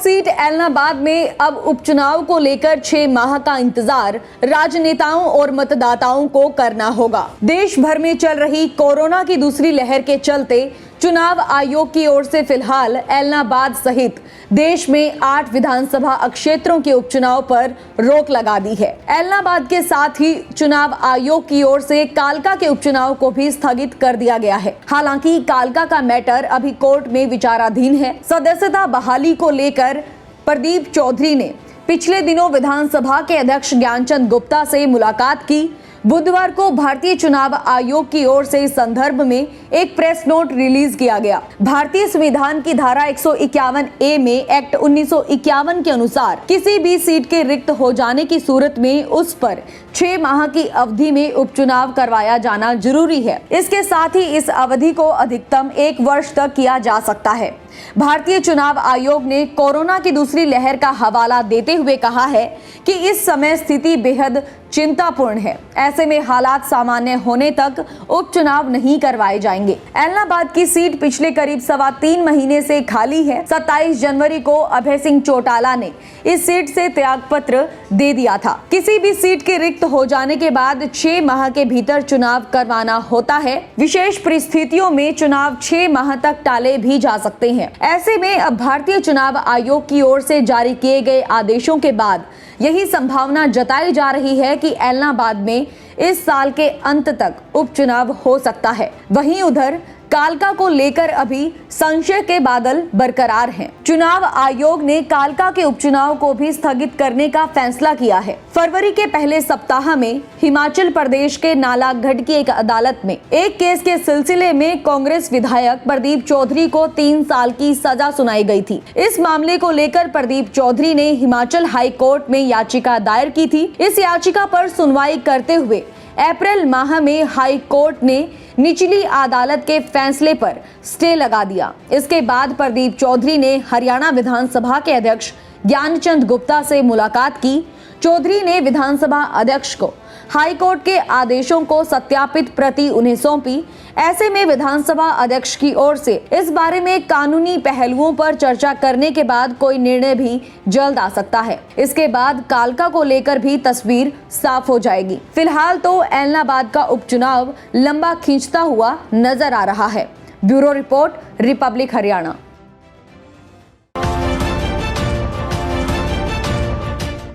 Seat Ellenabad में अब उपचुनाव को लेकर 6 माह का इंतजार राजनेताओं और मतदाताओं को करना होगा। देश भर में चल रही कोरोना की दूसरी लहर के चलते चुनाव आयोग की ओर से फिलहाल ऐलनाबाद सहित देश में 8 विधानसभा क्षेत्रों के उपचुनाव पर रोक लगा दी है। ऐलनाबाद के साथ ही चुनाव आयोग की ओर से कालका के उपचुनाव को भी स्थगित कर दिया गया है। हालांकि कालका का मैटर अभी कोर्ट में विचाराधीन है। सदस्यता बहाली को लेकर प्रदीप चौधरी ने पिछले दिनों विधानसभा के अध्यक्ष ज्ञानचंद गुप्ता से मुलाकात की। बुधवार को भारतीय चुनाव आयोग की ओर से इस संदर्भ में एक प्रेस नोट रिलीज किया गया। भारतीय संविधान की धारा 151A में एक्ट 1951 के अनुसार किसी भी सीट के रिक्त हो जाने की सूरत में उस पर 6 माह की अवधि में उपचुनाव करवाया जाना जरूरी है। इसके साथ ही इस अवधि को अधिकतम 1 वर्ष तक किया जा सकता है। भारतीय चुनाव आयोग ने कोरोना की दूसरी लहर का हवाला देते हुए कहा है कि इस समय स्थिति बेहद चिंतापूर्ण है। ऐसे में हालात सामान्य होने तक उपचुनाव नहीं करवाए जाएंगे। ऐलनाबाद की सीट पिछले करीब 3.25 महीने से खाली है। 27 जनवरी को अभय सिंह चौटाला ने इस सीट से त्यागपत्र दे दिया था। किसी भी सीट के रिक्त हो जाने के बाद 6 माह के भीतर चुनाव करवाना होता है। विशेष परिस्थितियों में चुनाव 6 माह तक टाले भी जा सकते हैं। ऐसे में अब भारतीय चुनाव आयोग की ओर से जारी किए गए आदेशों के बाद यही संभावना जताई जा रही है कि ऐलनाबाद में इस साल के अंत तक उपचुनाव हो सकता है। वहीं उधर कालका को लेकर अभी संशय के बादल बरकरार हैं। चुनाव आयोग ने कालका के उपचुनाव को भी स्थगित करने का फैसला किया है। फरवरी के पहले सप्ताह में हिमाचल प्रदेश के नालागढ़ की एक अदालत में एक केस के सिलसिले में कांग्रेस विधायक प्रदीप चौधरी को 3 साल की सजा सुनाई गई थी। इस मामले को लेकर प्रदीप चौधरी ने हिमाचल हाई कोर्ट में याचिका दायर की थी। इस याचिका पर सुनवाई करते हुए अप्रैल माह में हाई कोर्ट ने निचली अदालत के फैसले पर स्टे लगा दिया। इसके बाद प्रदीप चौधरी ने हरियाणा विधानसभा के अध्यक्ष ज्ञानचंद गुप्ता से मुलाकात की। चौधरी ने विधानसभा अध्यक्ष को हाई कोर्ट के आदेशों को सत्यापित प्रति उन्हें सौंपी। ऐसे में विधानसभा अध्यक्ष की ओर से इस बारे में कानूनी पहलुओं पर चर्चा करने के बाद कोई निर्णय भी जल्द आ सकता है। इसके बाद कालका को लेकर भी तस्वीर साफ हो जाएगी। फिलहाल तो ऐलनाबाद का उपचुनाव लंबा खींचता हुआ नजर आ रहा है। Bureau report, Republic Haryana.